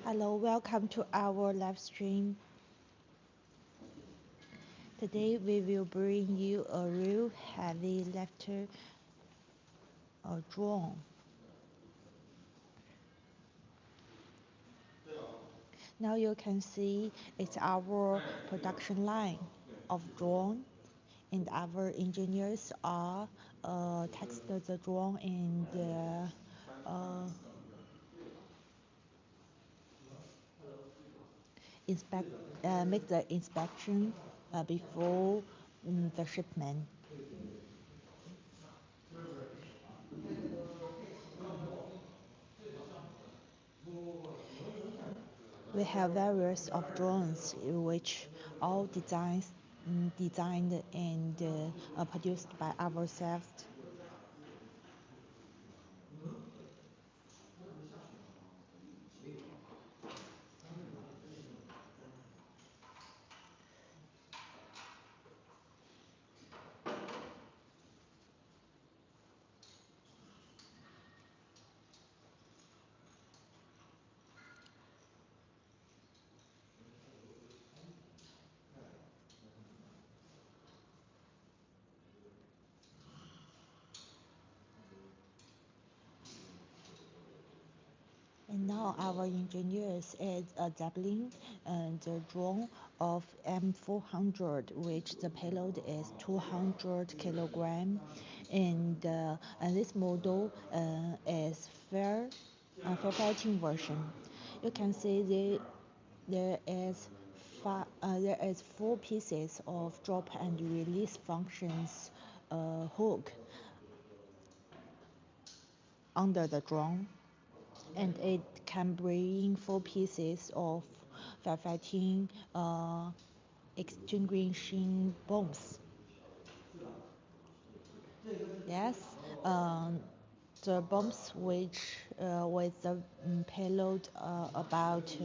Hello, welcome to our live stream. Today we will bring you a real heavy lifter drone. Now you can see it's our production line of drone, and our engineers are test the drone and inspect make the inspection before the shipment. We have various of drones which all designed and produced by ourselves. And now our engineers is doubling the drone of M400, which the payload is 200 kilogram, and this model is fair fighting version. You can see there is four pieces of drop and release functions hook under the drone, and it can bring four pieces of firefighting extinguishing bombs. Yes, um, the bombs which with the payload about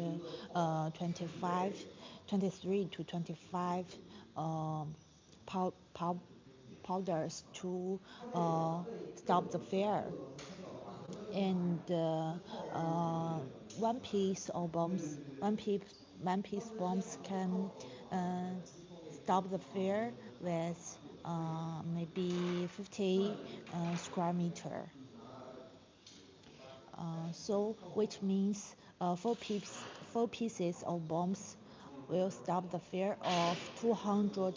23 to 25 um, pow- pow- powders to uh, stop the fire, and one piece of bombs, one piece bombs can uh, stop the fire with maybe 50 square meter. So which means four pieces of bombs will stop the fire of 200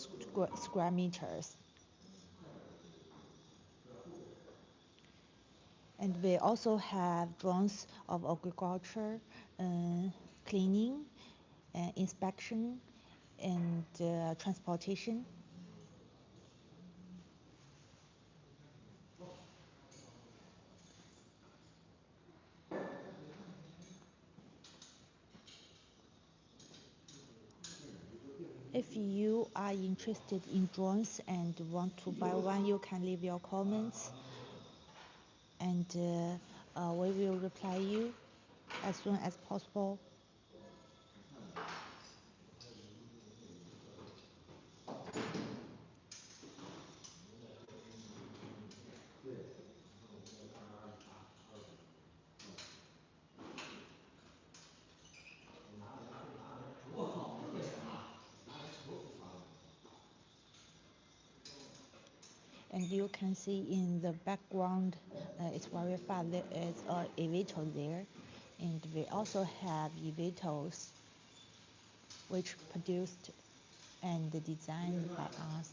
square meters. And we also have drones of agriculture, uh, cleaning, inspection, and transportation. If you are interested in drones and want to buy one, you can leave your comments, and we will reply you as soon as possible. And you can see in the background, it's very far. There is a eVTOL there, and we also have eVTOLs which produced and designed by us.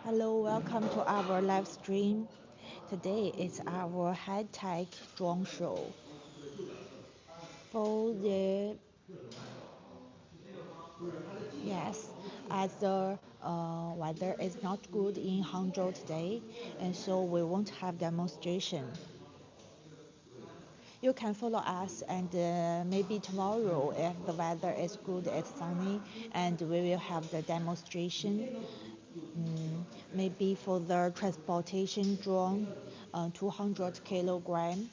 Hello, welcome to our live stream. Today is our high-tech drone show. For the Yes, as the weather is not good in Hangzhou today, and so we won't have demonstration. You can follow us, and maybe tomorrow, if the weather is good, it's sunny, and we will have the demonstration. Maybe for the transportation drone, 200 kilogram.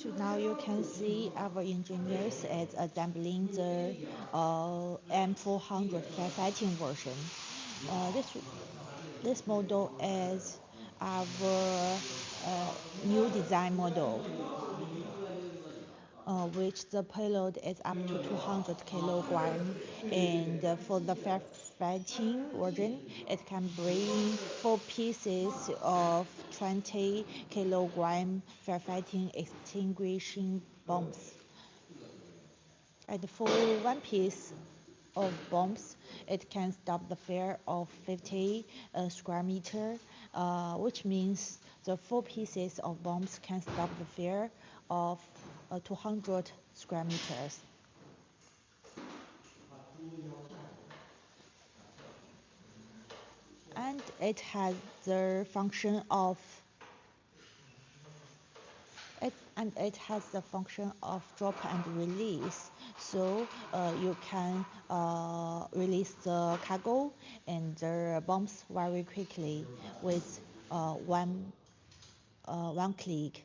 So now you can see our engineers is assembling the M400 firefighting version. This model is our new design model, which the payload is up to 200 kilogram, and for the firefighting version, it can bring 4 pieces of 20 kilogram firefighting extinguishing bombs. And for 1 piece of bombs, it can stop the fire of 50 square meter, which means the 4 pieces of bombs can stop the fire of 200 square meters. And it has the function of drop and release, so you can release the cargo and the bombs very quickly with one click.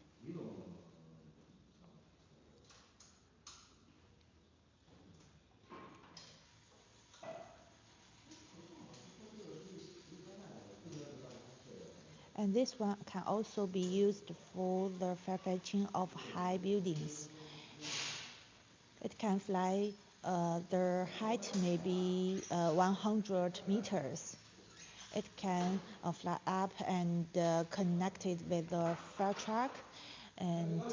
And this one can also be used for the firefighting of high buildings. It can fly, the height may be 100 meters. It can fly up and connect it with the fire truck and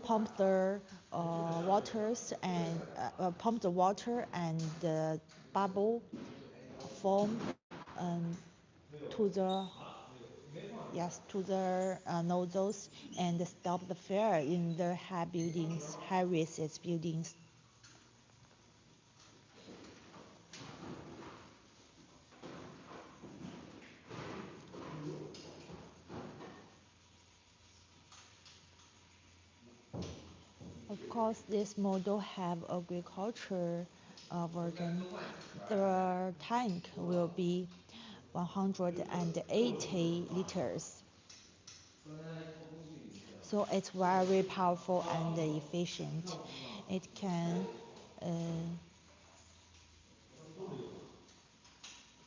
pump the pump the water and bubble foam um, to the nozzles and stop the fire in the high risk buildings. Of course, this model have agriculture version. The tank will be 180 liters. So it's very powerful and efficient. It can uh,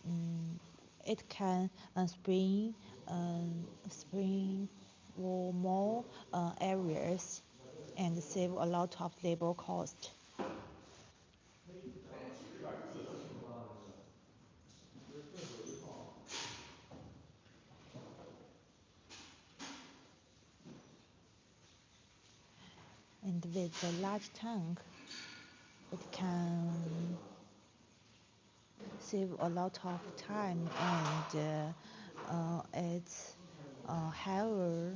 mm, it can spring for more areas and save a lot of labor cost. And with the large tank, it can save a lot of time, and it's higher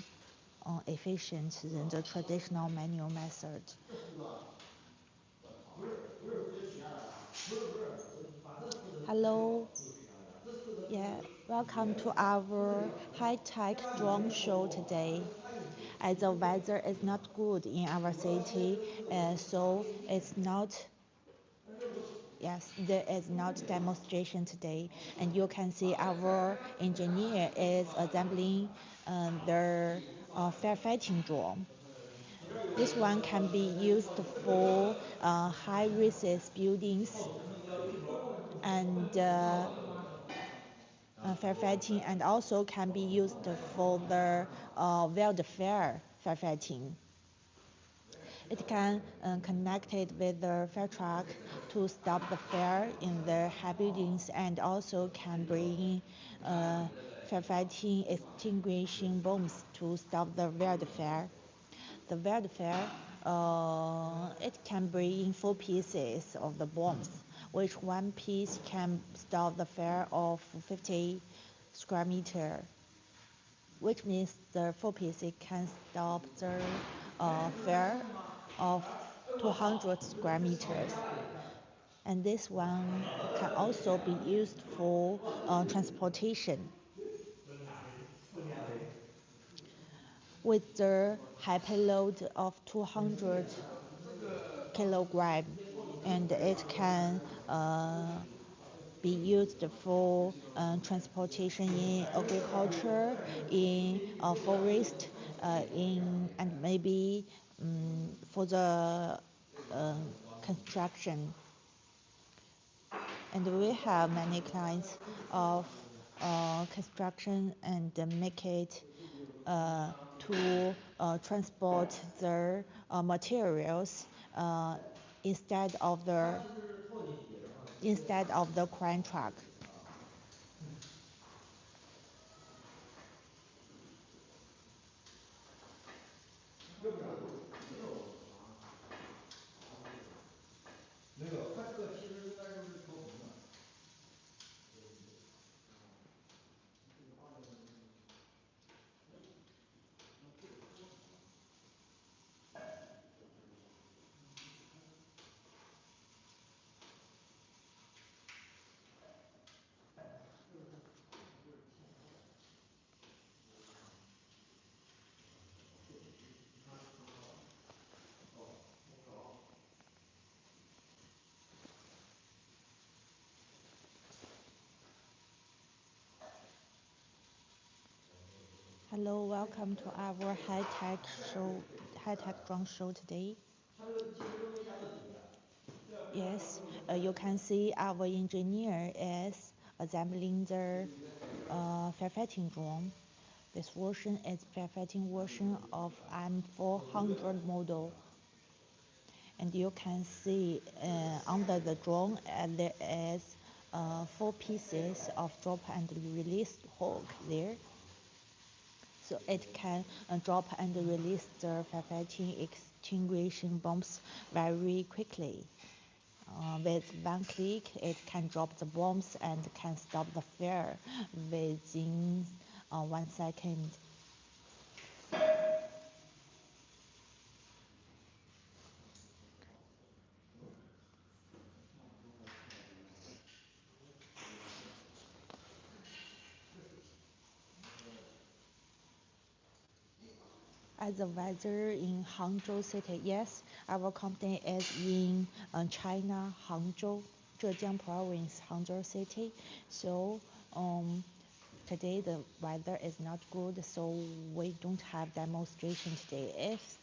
efficient than the traditional manual method. Hello, yeah, welcome to our high-tech drone show today. As the weather is not good in our city, so it's not. Yes, there is not demonstration today, and you can see our engineer is assembling the firefighting drone. This one can be used for high-risk buildings and firefighting, and also can be used for the wildfire firefighting. It can connect it with the fire truck to stop the fire in the high buildings, and also can bring firefighting extinguishing bombs to stop the wildfire. The wildfire, it can bring 4 pieces of the bombs, which 1 piece can stop the fire of 50 square meter, which means the 4 pieces can stop the fire of 200 square meters. And this one can also be used for transportation. With the high payload of 200 kilogram, and it can be used for transportation in agriculture, in forest, in and maybe for the construction. And we have many clients of construction and make it to transport their materials uh, instead of the crane truck. Hello, welcome to our high-tech drone show today. Yes, you can see our engineer is assembling the firefighting drone. This version is firefighting version of M400 model. And you can see under the drone there is 4 pieces of drop and release hook there. So it can drop and release the firefighting extinguishing bombs very quickly. With one click, it can drop the bombs and can stop the fire within 1 second. As the weather in Hangzhou city, yes, our company is in China, Hangzhou, Zhejiang province, Hangzhou city. So today the weather is not good, so we don't have demonstration today. If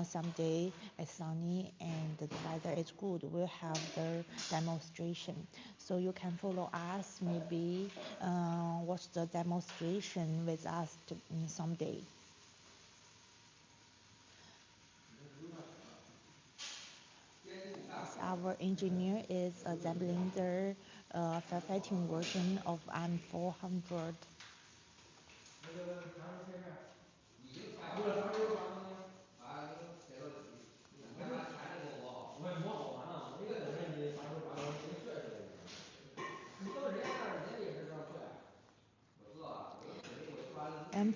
someday it's sunny and the weather is good, we'll have the demonstration. So you can follow us, maybe watch the demonstration with us someday. Yes, our engineer is assembling the firefighting version of M400.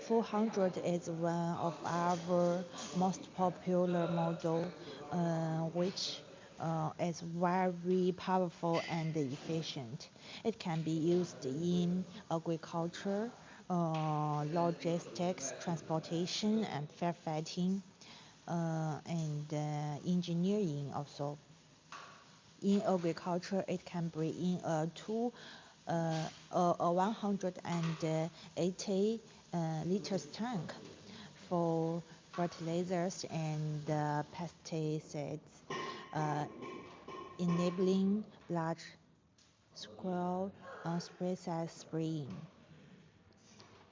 400 is one of our most popular model, which is very powerful and efficient. It can be used in agriculture, logistics, transportation, and firefighting, and engineering also. In agriculture, it can bring in a 180 liters tank for fertilizers and pesticides, enabling large scale spray size spraying.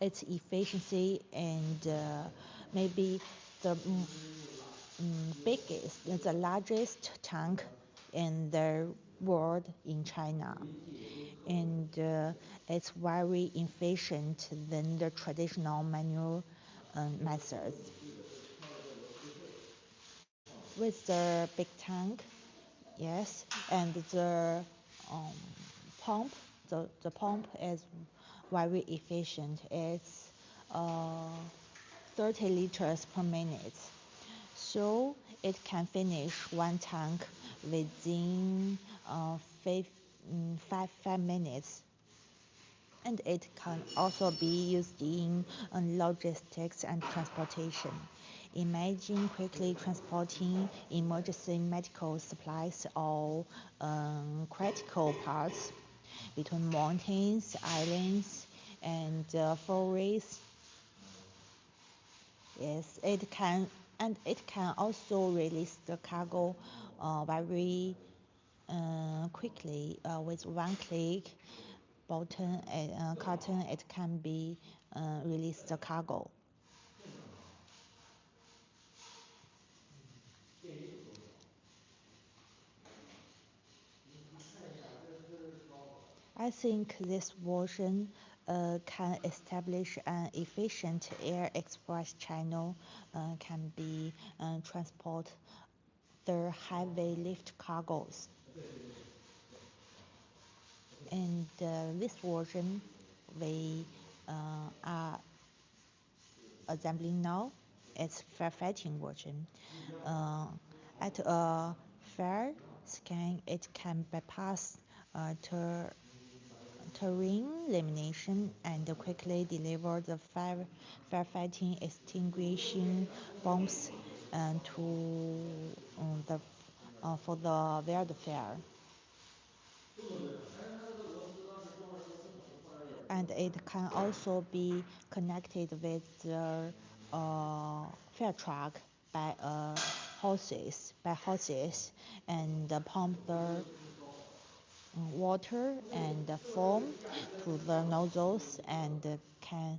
Its efficiency and maybe the biggest, the largest tank in the world in China. And it's very efficient than the traditional manual methods. With the big tank, yes, and the um, pump, the pump is very efficient. It's 30 liters per minute. So it can finish one tank within uh, five, 5 minutes. And it can also be used in logistics and transportation. Imagine quickly transporting emergency medical supplies or critical parts between mountains, islands, and forests. Yes, it can also release the cargo very quickly with one click button cotton. It can be release the cargo. I think this version can establish an efficient air express channel, can be transport the heavy lift cargoes. And this version we are assembling now, it's firefighting version. Uh, at a fair scan, it can bypass terrain elimination and quickly deliver the firefighting extinguishing bombs to the for the wildfire. And it can also be connected with the fire truck by hoses and pump the water and foam to the nozzles and can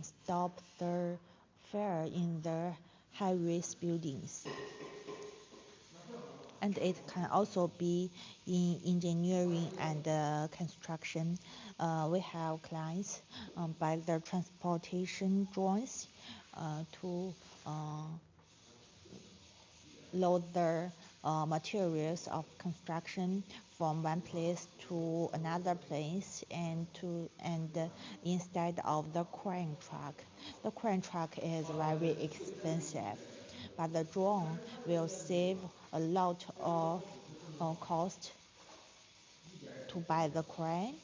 stop the fire in the high-risk buildings. And it can also be in engineering and construction. We have clients buy the transportation drones to load the materials of construction from one place to another place and instead of the crane truck. The crane truck is very expensive, but the drone will save a lot of cost to buy the crane.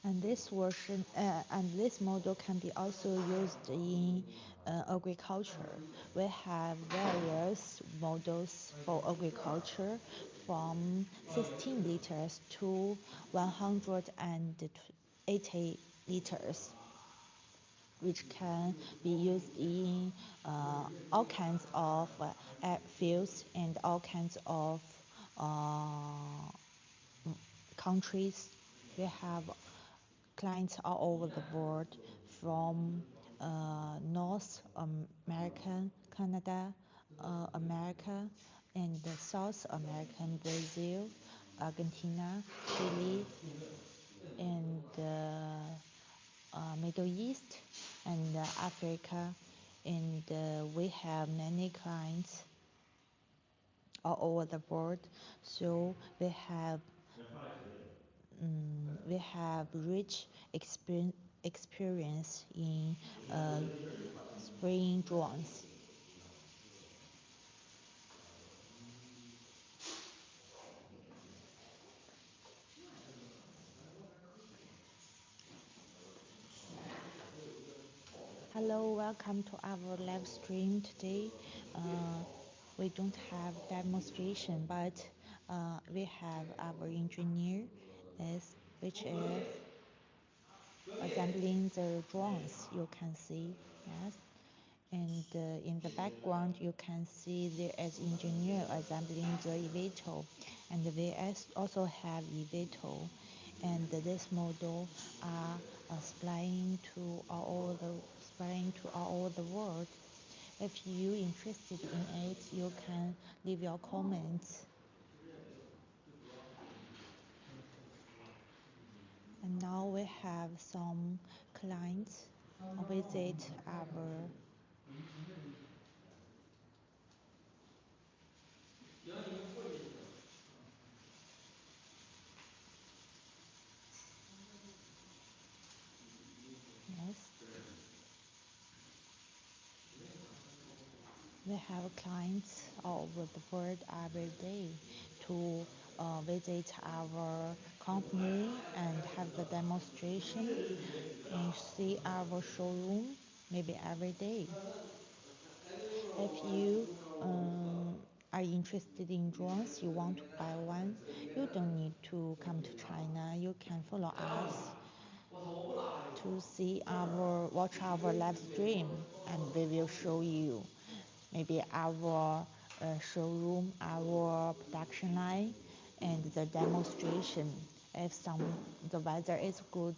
And this model can be also used in agriculture. We have various models for agriculture from 16 liters to 180 liters, which can be used in all kinds of fields and all kinds of uh, countries. We have clients all over the world from North America, Canada, America, and South American, Brazil, Argentina, Chile, and Middle East, and Africa. And we have many clients all over the world. So we have rich experience in uh, spraying drones. Hello, welcome to our live stream today. We don't have demonstration, but we have our engineer, which is assembling the drones. You can see, yes. And in the background, you can see there is engineer assembling the eVTOL, and we also have eVTOL, and this model are supplying to all the world. If you interested in it, you can leave your comments. And now we have some clients visit our yes. We have clients all over the world every day to visit our company and have the demonstration and see our showroom maybe every day. If you are interested in drones, you want to buy one, you don't need to come to China. You can follow us to watch our live stream, and we will show you maybe our showroom, our production line, and the demonstration. If the weather is good.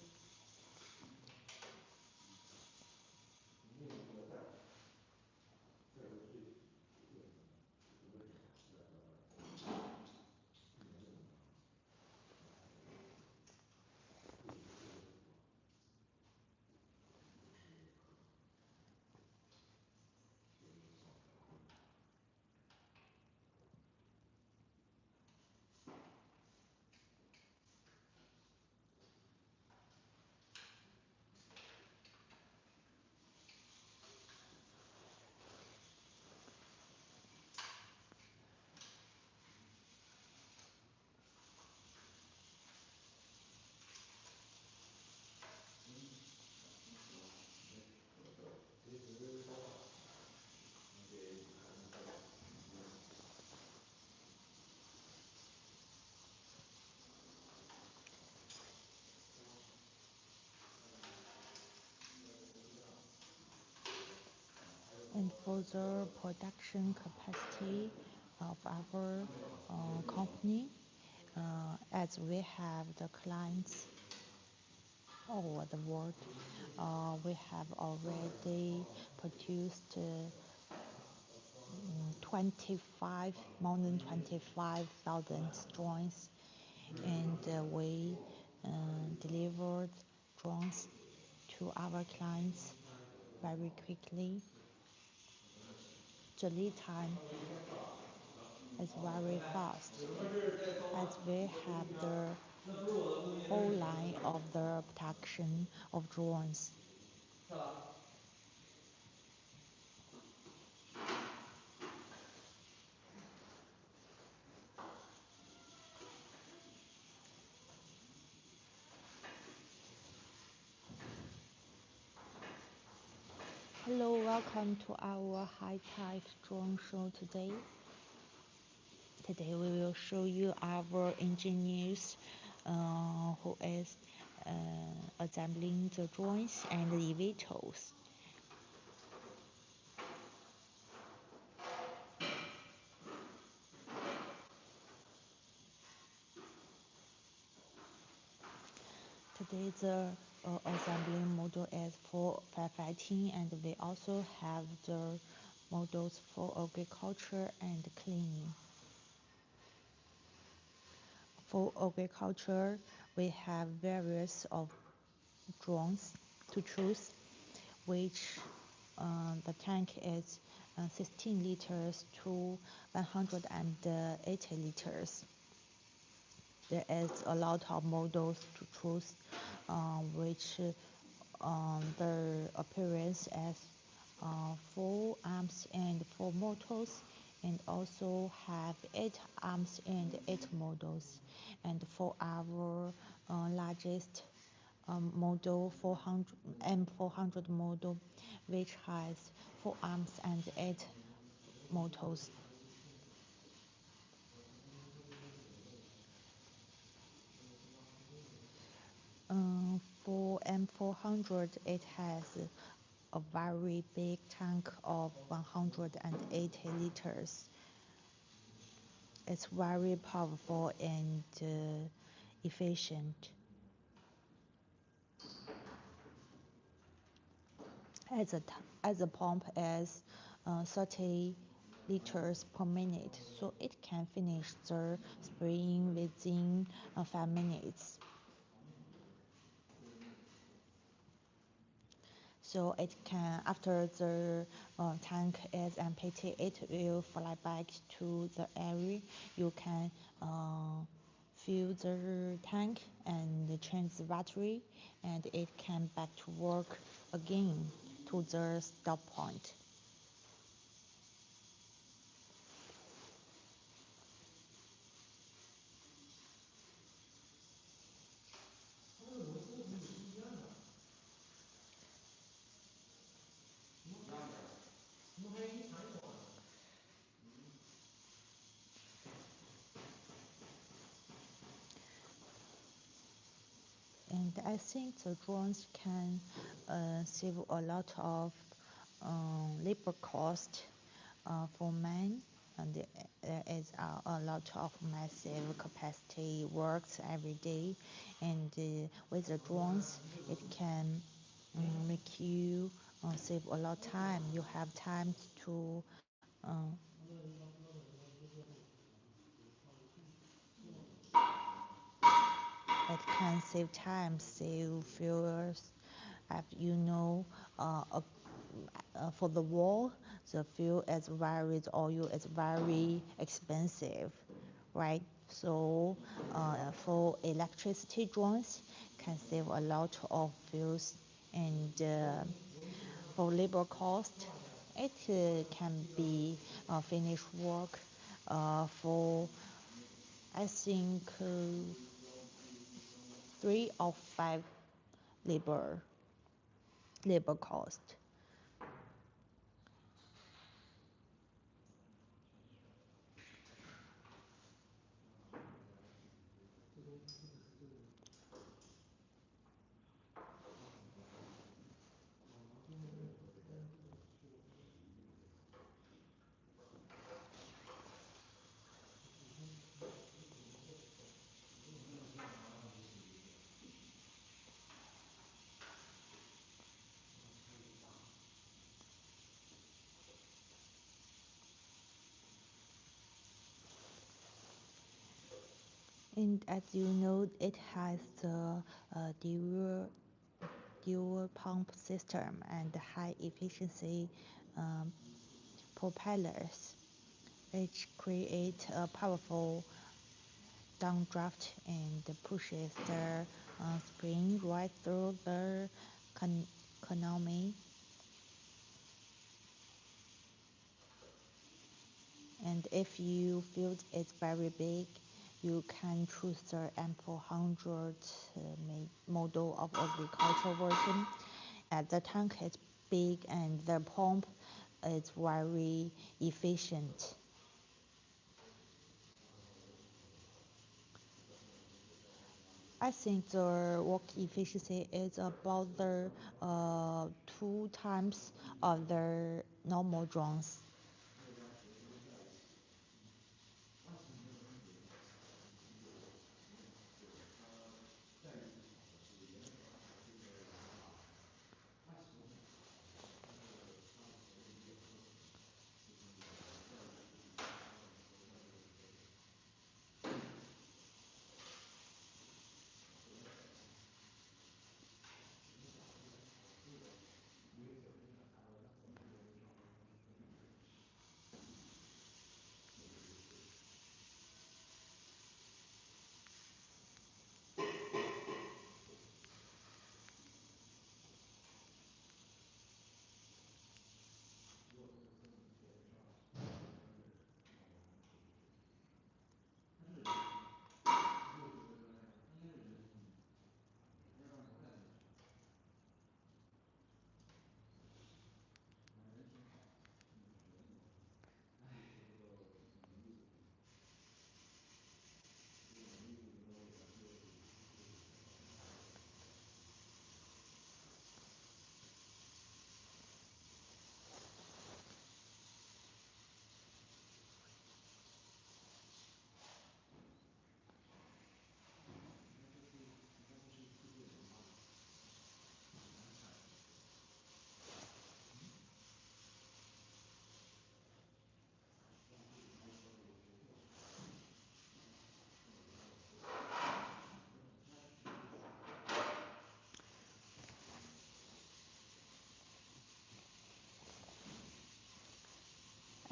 And for the production capacity of our company, as we have the clients all over the world, we have already produced more than 25,000 drones, and we delivered drones to our clients very quickly. The lead time is very fast, as we have the whole line of the production of drones. Hello, welcome to our high-tech drone show today. Today we will show you our engineers who is assembling the drones and the eVTOLs. Today the assembling model is for firefighting, and we also have the models for agriculture and cleaning. For agriculture, we have various of drones to choose, which the tank is 16 liters to 180 liters. There is a lot of models to choose, which the appearance as 4 arms and 4 motors, and also have 8 arms and 8 motors. And for our largest model, M400 model, which has 4 arms and 8 motors. M400, it has a very big tank of 180 liters. It's very powerful and efficient. As a pump as 30 liters per minute, so it can finish the spraying within 5 minutes. So it can, after the tank is empty, it will fly back to the area. You can fill the tank and change the battery, and it can back to work again to the stop point. And I think the drones can save a lot of labor cost for men, and there is a lot of massive capacity works every day, and with the drones it can make you save a lot of time. You have time to it can save time, save fuels. As you know, for the wall, the fuel is very, the oil is very expensive, right? So for electricity drones, can save a lot of fuels, and for labor cost, it can be finished work for I think 3 or 5 labor labor cost. And as you know, it has the dual pump system and high efficiency um, propellers, which create a powerful downdraft and pushes the spring right through the economy. And if you feel it's very big, you can choose the M400 model of agricultural version. The tank is big and the pump is very efficient. I think the work efficiency is about the 2 times of the normal drones.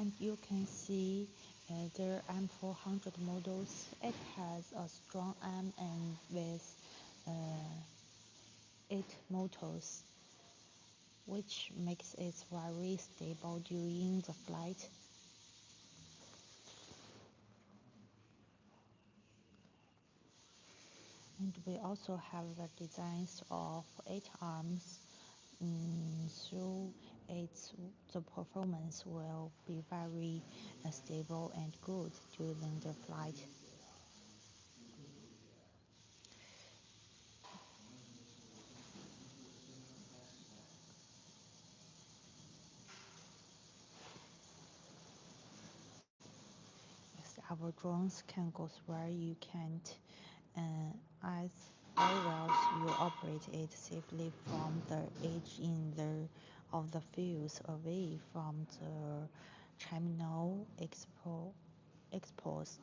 And you can see the M400 models. It has a strong arm and with uh, 8 motors, which makes it very stable during the flight. And we also have the designs of 8 arms. So it's the performance will be very stable and good during the flight. Yes, our drones can go where you can't, as well as you operate it safely from the edge in the of the fields away from the terminal expos.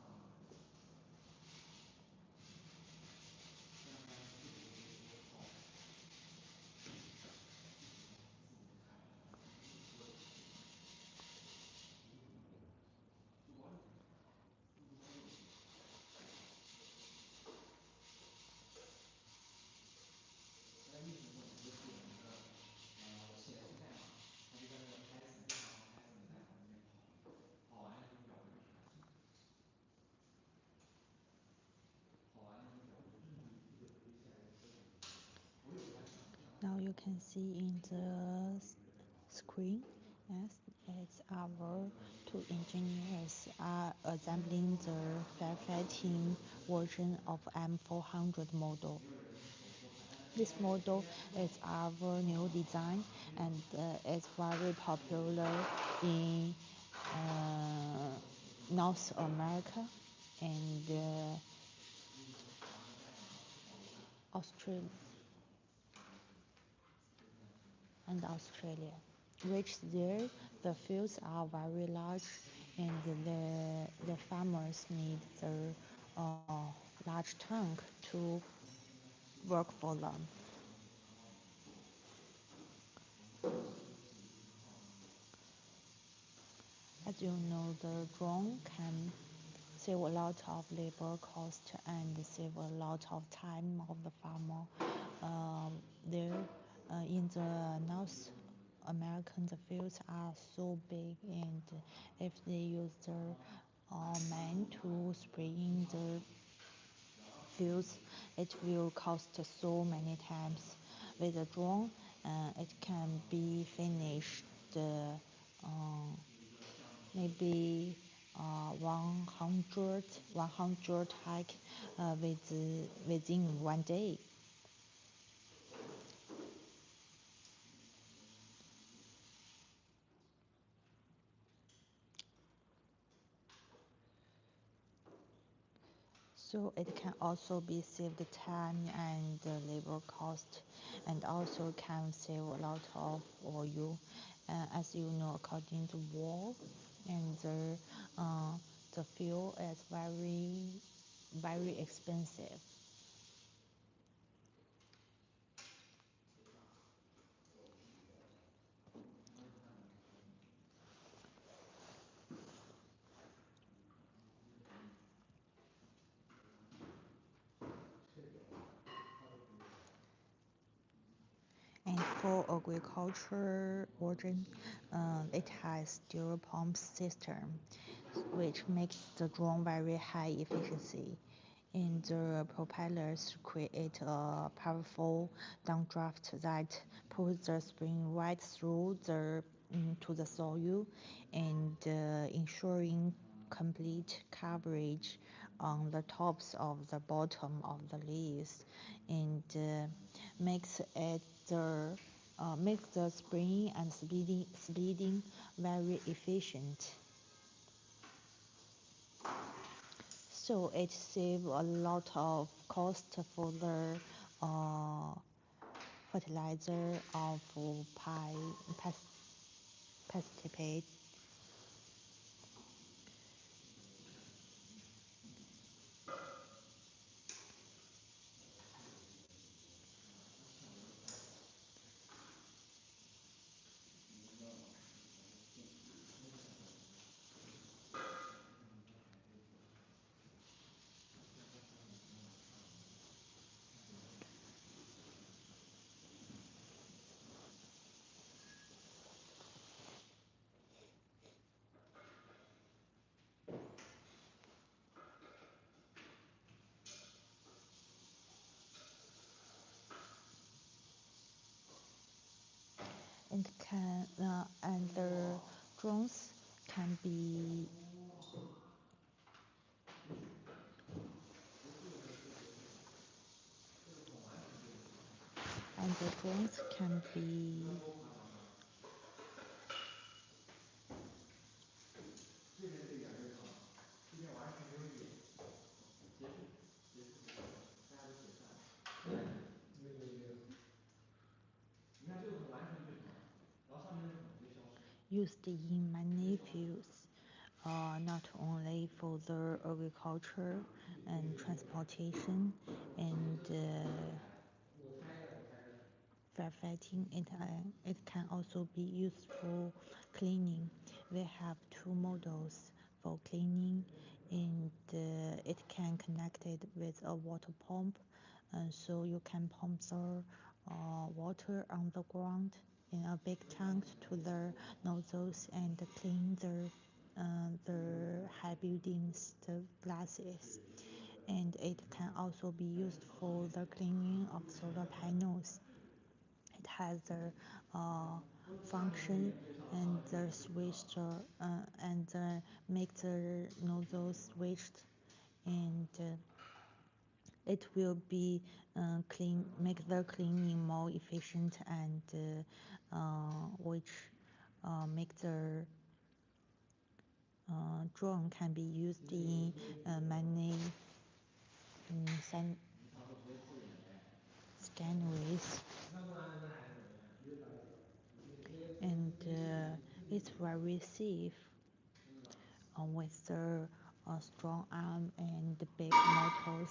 Now you can see in the screen, yes, it's our 2 engineers are assembling the firefighting version of M400 model. This model is our new design and it's very popular in North America and Australia Australia. Which there, the fields are very large and the farmers need the large tank to work for them. As you know, the drone can save a lot of labor cost and save a lot of time of the farmer. There, in the North American, the fields are so big, and if they use the man to spray in the fields, it will cost so many times. With a drone, it can be finished maybe 100 hike within one day. So it can also be saved time and labor cost, and also can save a lot of oil. As you know, according to war, and the fuel is very expensive. And for agriculture origin, it has dual pump system, which makes the drone very high efficiency. And the propellers create a powerful downdraft that pulls the spring right through to the soil and ensuring complete coverage on the tops of the bottom of the leaves and makes it the makes the spraying and speeding very efficient. So it saves a lot of cost for the uh, fertilizer or for pesticide. and the drones can be and the drones can be used in many fields, not only for the agriculture and transportation and firefighting. It can also be used for cleaning. We have two models for cleaning, and it can connect it with a water pump, so you can pump the water on the ground in a big tank to the nozzles and clean the high buildings, the glasses. And it can also be used for the cleaning of solar panels. It has the function and the switch and make the nozzle switched, and it will be make the cleaning more efficient, and which make the drone can be used in many scanneries, and it's very safe with the strong arm and the big motors,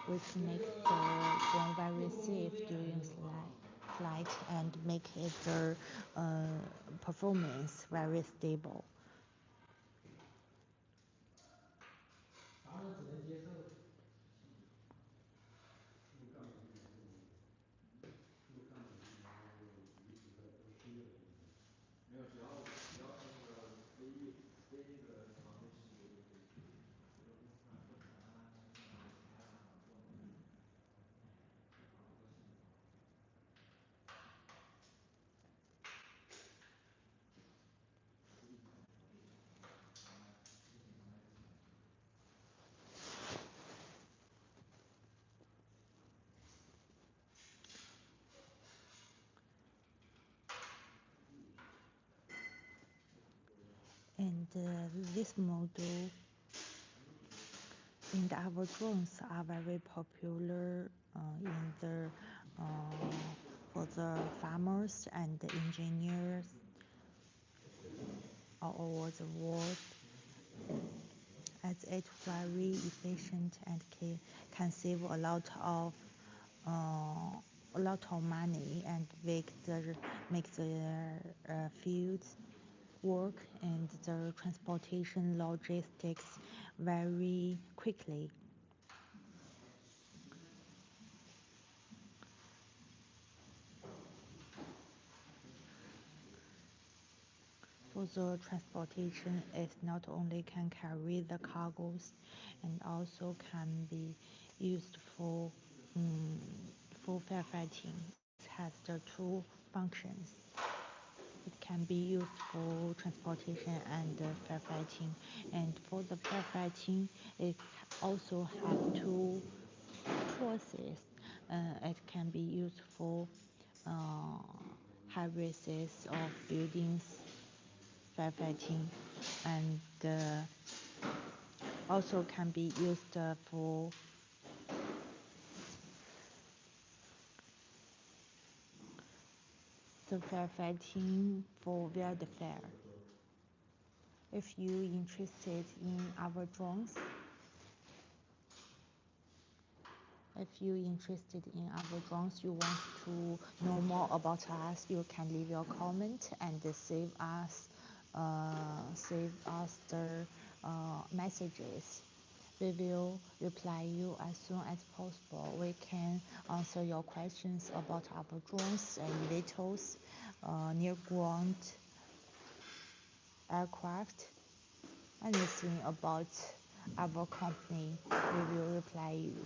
which make the drone very safe during flight and make it the performance very stable. And this model and our drones are very popular in the for the farmers and the engineers all over the world, as it's very efficient and can save a lot of money and make the fields work and the transportation logistics very quickly. For the transportation, it not only can carry the cargoes and also can be used for firefighting. It has the two functions. It can be used for transportation and firefighting. And for the firefighting, it also have two purposes. It can be used for uh, high rises of buildings firefighting, and also can be used for the firefighting for wildfire. If you interested in our drones, if you interested in our drones, you want to know more about us, you can leave your comment and save us the messages. We will reply you as soon as possible. We can answer your questions about our drones and vehicles, near ground aircraft, anything about our company. We will reply you.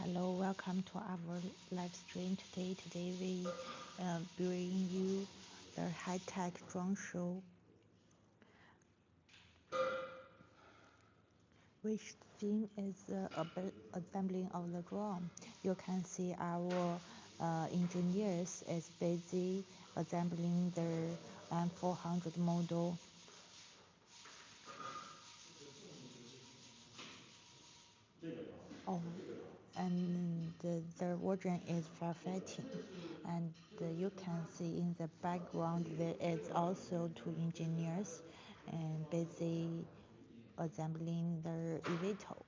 Hello, welcome to our live stream today. Today we bring you the high-tech drone show, which theme is the assembling of the drone. You can see our engineers is busy assembling the M400 model. Oh, and the version is firefighting, and you can see in the background there is also two engineers and busy assembling the eVTOL.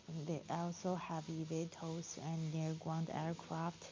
And they also have eVTOLs and near ground aircraft.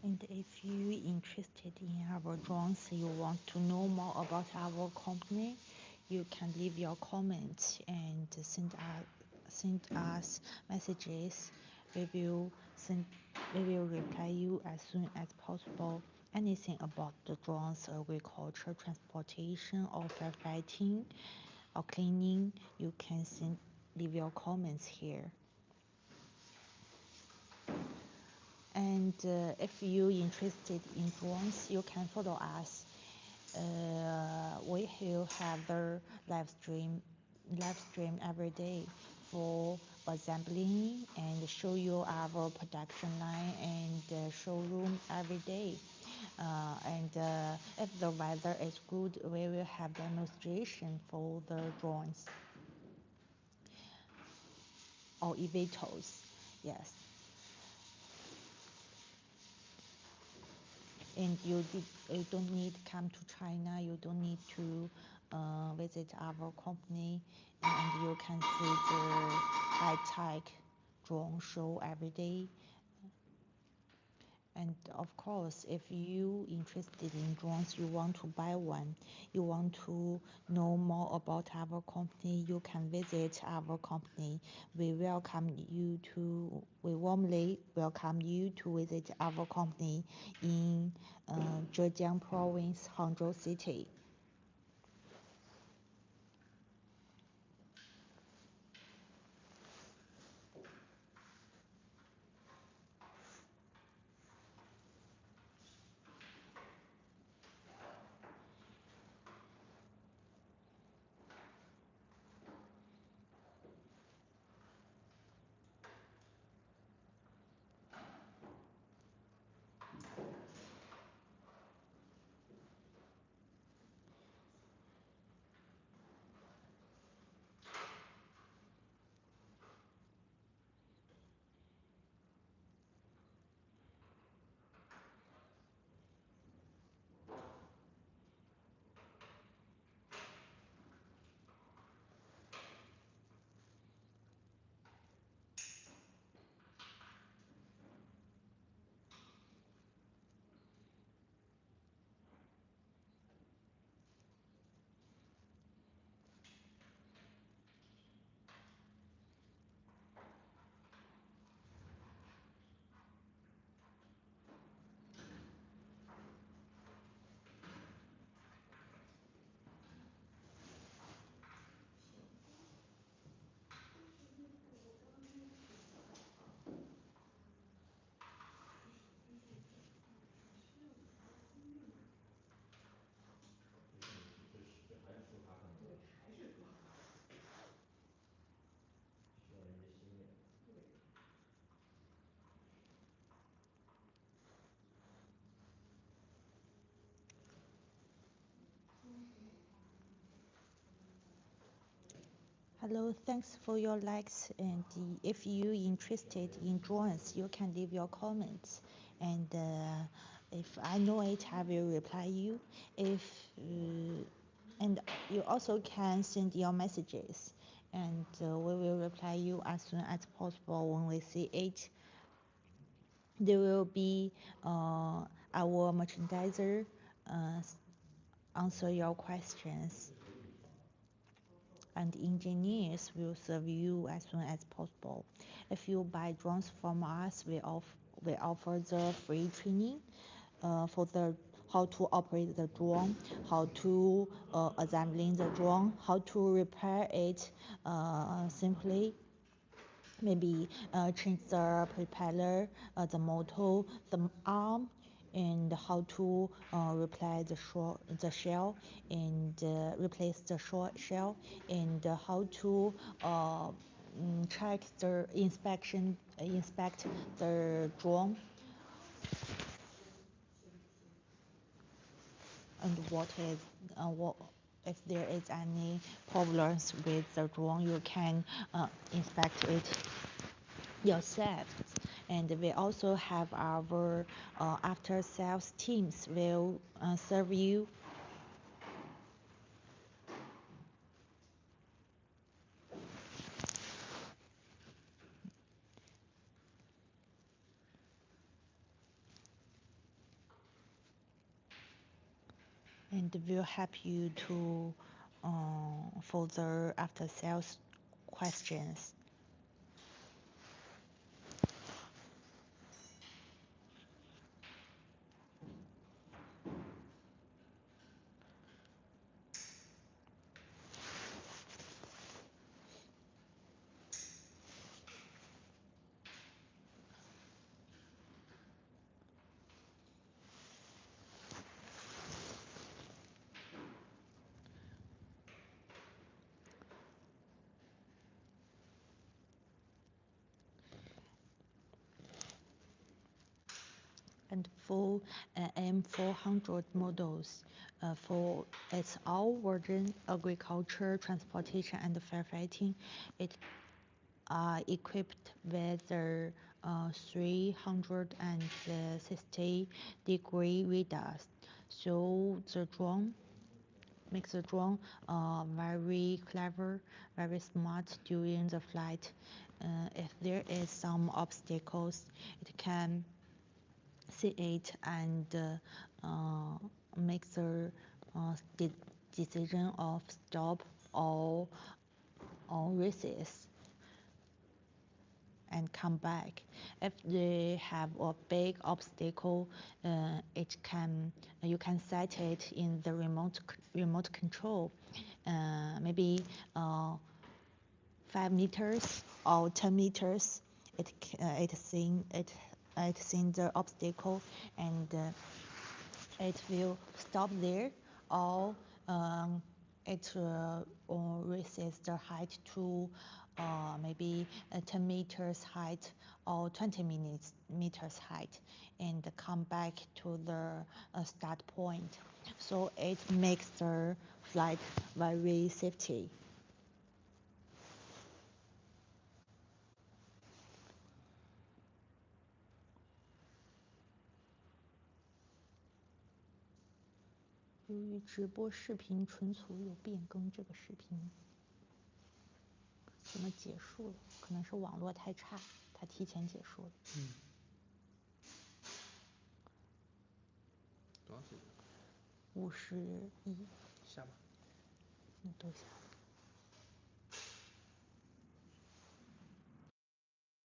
And if you interested in our drones, you want to know more about our company, you can leave your comments and send us messages. We will reply you as soon as possible. Anything about the drones, agriculture, transportation, or firefighting, or cleaning, you can leave your comments here. And if you interested in drones, you can follow us. We will have the live stream every day for assembling and show you our production line and showroom every day. And if the weather is good, we will have demonstration for the drones or eVTOLs. Yes. And you don't need to come to China. You don't need to visit our company, and you can see the high-tech drone show every day. And of course, if you interested in drones, you want to buy one, you want to know more about our company, you can visit our company. We warmly welcome you to visit our company in Zhejiang Province, Hangzhou City. Hello, thanks for your likes. And if you interested in drones, you can leave your comments. And if I know it, I will reply you. If and you also can send your messages, and we will reply you as soon as possible when we see it. There will be our merchandiser answer your questions, and engineers will serve you as soon as possible. If you buy drones from us, we offer the free training for the how to operate the drone, how to assembling the drone, how to repair it simply. Maybe change the propeller, the motor, the arm, and how to replace the shell and replace the shell, and how to check the inspect the drone, and what if there is any problems with the drone, you can inspect it yourself. And we also have our after sales teams will serve you. And will help you to further after sales questions. And for M400 models, for its all version, agriculture, transportation, and firefighting, it are equipped with the 360-degree radar. So the drone makes the drone very clever, very smart during the flight. If there is some obstacles, it can see it and make the decision of stop or resist and come back. If they have a big obstacle, you can set it in the remote control, maybe 5 meters or 10 meters. It seen the obstacle, and it will stop there, or it raises the height to maybe 10 meters height or 20 meters height, and come back to the start point. So it makes the flight very safety.由于直播视频存储有变更，这个视频怎么结束了？可能是网络太差，它提前结束了。多少时间？51。下吧。都下。